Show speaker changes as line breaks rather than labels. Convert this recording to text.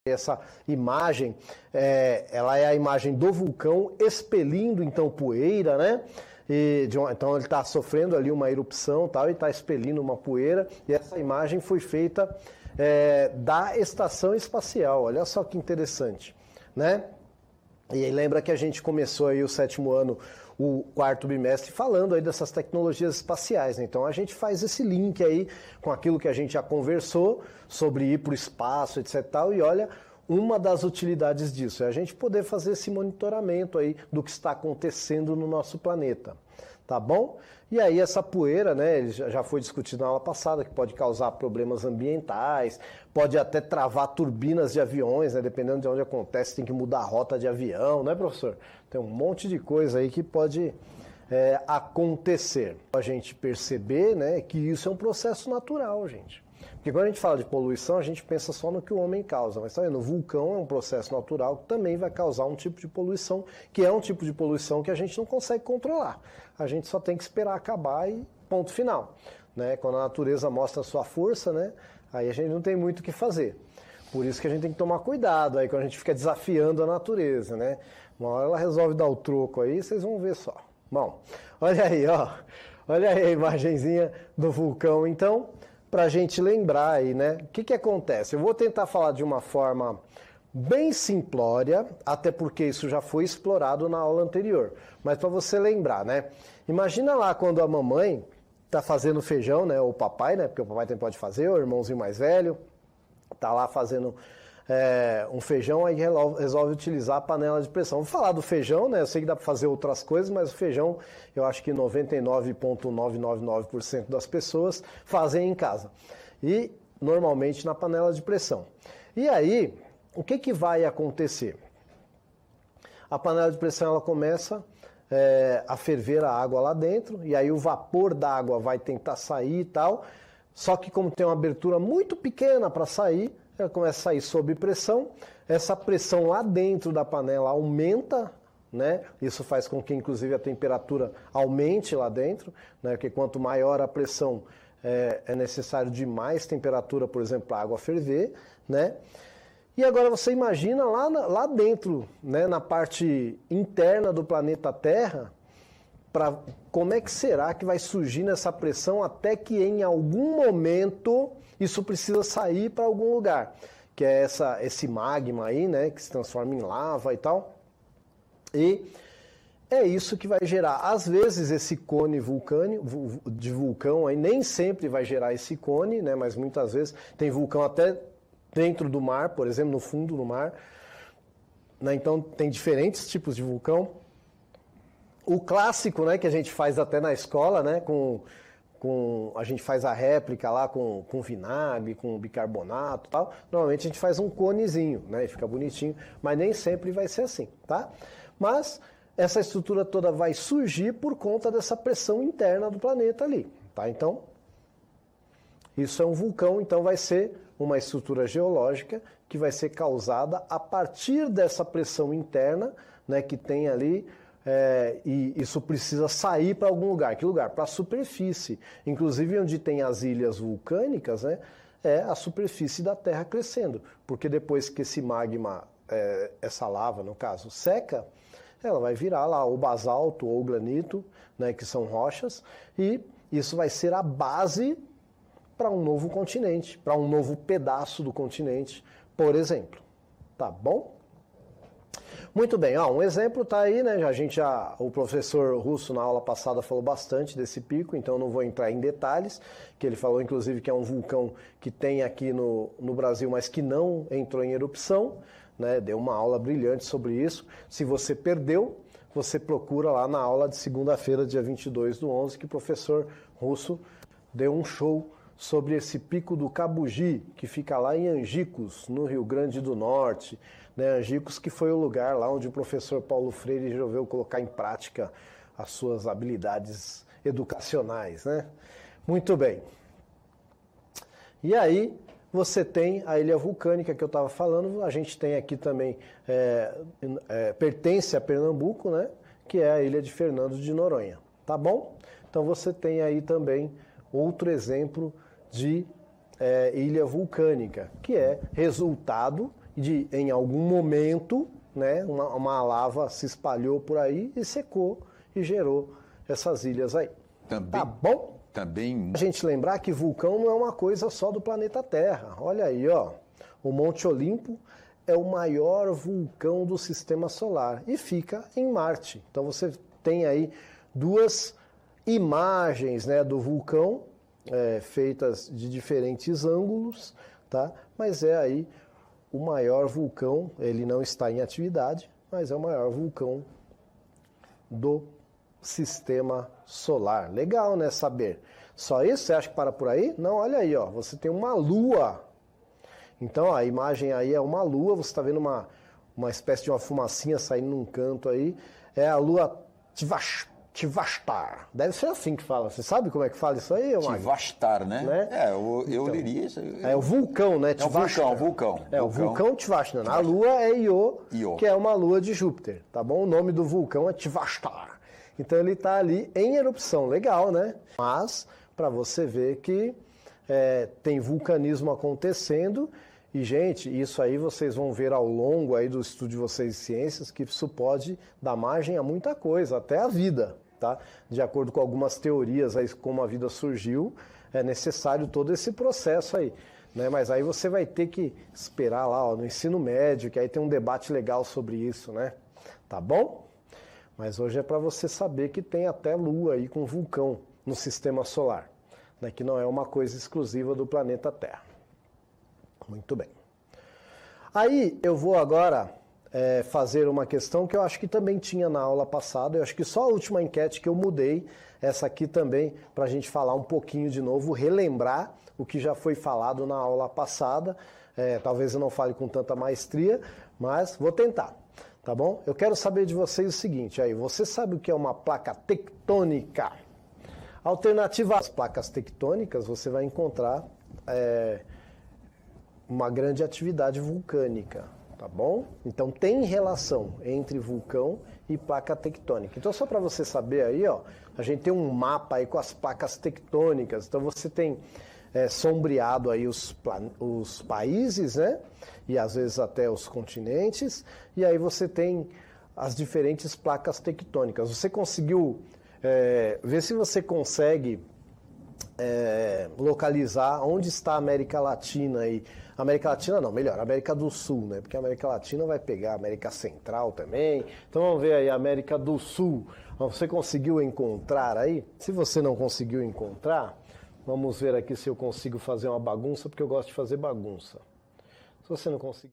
Essa imagem, ela é a imagem do vulcão expelindo então poeira, né? Então ele está sofrendo ali uma erupção tal, e está expelindo uma poeira, e essa imagem foi feita da estação espacial. Olha só que interessante, né? E aí lembra que a gente começou aí o 7º ano, o 4º bimestre, falando aí dessas tecnologias espaciais, né? Então a gente faz esse link aí com aquilo que a gente já conversou sobre ir para o espaço, etc. Tal, e olha, uma das utilidades disso é a gente poder fazer esse monitoramento aí do que está acontecendo no nosso planeta, tá bom? E aí essa poeira, né, já foi discutido na aula passada, que pode causar problemas ambientais, pode até travar turbinas de aviões, né, dependendo de onde acontece, tem que mudar a rota de avião, né, professor? Tem um monte de coisa aí que pode acontecer. A gente perceber, né, que isso é um processo natural, gente. Porque quando a gente fala de poluição, a gente pensa só no que o homem causa. Mas tá vendo? O vulcão é um processo natural que também vai causar um tipo de poluição, que é um tipo de poluição que a gente não consegue controlar. A gente só tem que esperar acabar e ponto final, né? Quando a natureza mostra a sua força, né, aí a gente não tem muito o que fazer. Por isso que a gente tem que tomar cuidado aí quando a gente fica desafiando a natureza, né? Uma hora ela resolve dar o troco aí, vocês vão ver só. Bom, olha aí, ó. Olha aí a imagenzinha do vulcão, então, para a gente lembrar aí, né? O que acontece? Eu vou tentar falar de uma forma bem simplória, até porque isso já foi explorado na aula anterior. Mas para você lembrar, né? Imagina lá quando a mamãe está fazendo feijão, né? Ou o papai, né? Porque o papai também pode fazer, o irmãozinho mais velho está lá fazendo um feijão, aí resolve utilizar a panela de pressão. Vou falar do feijão, né? Eu sei que dá para fazer outras coisas, mas o feijão, eu acho que 99,999% das pessoas fazem em casa. E normalmente na panela de pressão. E aí, o que vai acontecer? A panela de pressão ela começa a ferver a água lá dentro, e aí o vapor da água vai tentar sair e tal. Só que como tem uma abertura muito pequena para sair, ela começa a sair sob pressão, essa pressão lá dentro da panela aumenta, né? Isso faz com que inclusive a temperatura aumente lá dentro, né? Porque quanto maior a pressão, é necessário de mais temperatura, por exemplo, para a água ferver, né? E agora você imagina lá dentro, né, na parte interna do planeta Terra, como é que será que vai surgir essa pressão até que em algum momento isso precisa sair para algum lugar, que é esse magma aí, né, que se transforma em lava e tal. E é isso que vai gerar. Às vezes esse cone de vulcão aí nem sempre vai gerar esse cone, né, mas muitas vezes tem vulcão até dentro do mar, por exemplo, no fundo do mar, né, então tem diferentes tipos de vulcão. O clássico, né, que a gente faz até na escola, né, a gente faz a réplica lá com vinagre, com bicarbonato e tal. Normalmente a gente faz um conezinho, né, e fica bonitinho, mas nem sempre vai ser assim, tá? Mas essa estrutura toda vai surgir por conta dessa pressão interna do planeta ali, tá? Então, isso é um vulcão, então vai ser uma estrutura geológica que vai ser causada a partir dessa pressão interna, né, que tem ali. E isso precisa sair para algum lugar. Que lugar? Para a superfície. Inclusive onde tem as ilhas vulcânicas, né, é a superfície da Terra crescendo. Porque depois que esse magma, essa lava no caso, seca, ela vai virar lá o basalto ou o granito, né, que são rochas, e isso vai ser a base para um novo continente, para um novo pedaço do continente, por exemplo. Tá bom? Muito bem, um exemplo está aí, né? O professor Russo na aula passada falou bastante desse pico, então não vou entrar em detalhes, que ele falou inclusive que é um vulcão que tem aqui no Brasil, mas que não entrou em erupção, né? Deu uma aula brilhante sobre isso. Se você perdeu, você procura lá na aula de segunda-feira, dia 22/11, que o professor Russo deu um show sobre esse pico do Cabugi, que fica lá em Angicos, no Rio Grande do Norte, né? Angicos, que foi o lugar lá onde o professor Paulo Freire resolveu colocar em prática as suas habilidades educacionais, né? Muito bem. E aí você tem a ilha vulcânica que eu estava falando, a gente tem aqui também, pertence a Pernambuco, né? Que é a ilha de Fernando de Noronha, tá bom? Então você tem aí também outro exemplo de ilha vulcânica, que é resultado em algum momento, né, uma lava se espalhou por aí e secou e gerou essas ilhas aí.
Também,
tá bom?
Também.
A gente lembrar que vulcão não é uma coisa só do planeta Terra. Olha aí, ó. O Monte Olimpo é o maior vulcão do sistema solar e fica em Marte. Então você tem aí duas imagens, né, do vulcão feitas de diferentes ângulos, tá? Mas é aí o maior vulcão, ele não está em atividade, mas é o maior vulcão do sistema solar. Legal, né, saber. Só isso? Você acha que para por aí? Não, olha aí, ó, você tem uma lua. Então a imagem aí é uma lua, você está vendo uma espécie de uma fumacinha saindo num canto aí. É a lua Tvastar. Deve ser assim que fala. Você sabe como é que fala isso aí?
Tvastar, né? Eu
então,
leria isso.
É o vulcão, né?
É o vulcão.
É o vulcão Tvastar. A lua é Io, que é uma lua de Júpiter, tá bom? O nome do vulcão é Tvastar. Então ele está ali em erupção. Legal, né? Mas, para você ver que tem vulcanismo acontecendo. E, gente, isso aí vocês vão ver ao longo aí do estudo de vocês de ciências, que isso pode dar margem a muita coisa, até a vida, tá? De acordo com algumas teorias aí, como a vida surgiu, é necessário todo esse processo aí, né? Mas aí você vai ter que esperar lá, ó, no ensino médio, que aí tem um debate legal sobre isso, né? Tá bom? Mas hoje é para você saber que tem até lua aí com vulcão no sistema solar, né? Que não é uma coisa exclusiva do planeta Terra. Muito bem. Aí eu vou agora fazer uma questão que eu acho que também tinha na aula passada. Eu acho que só a última enquete que eu mudei, essa aqui também, para a gente falar um pouquinho de novo, relembrar o que já foi falado na aula passada. Talvez eu não fale com tanta maestria, mas vou tentar, tá bom? Eu quero saber de vocês o seguinte, aí, você sabe o que é uma placa tectônica? Alternativa às placas tectônicas, você vai encontrar uma grande atividade vulcânica, tá bom? Então tem relação entre vulcão e placa tectônica. Então só para você saber aí, ó, a gente tem um mapa aí com as placas tectônicas. Então você tem sombreado aí os países, né? E às vezes até os continentes. E aí você tem as diferentes placas tectônicas. Você conseguiu ver se você consegue localizar onde está a América Latina aí. América Latina não, melhor, América do Sul, né? Porque a América Latina vai pegar a América Central também. Então vamos ver aí, América do Sul. Você conseguiu encontrar aí? Se você não conseguiu encontrar, vamos ver aqui se eu consigo fazer uma bagunça, porque eu gosto de fazer bagunça. Se você não conseguir...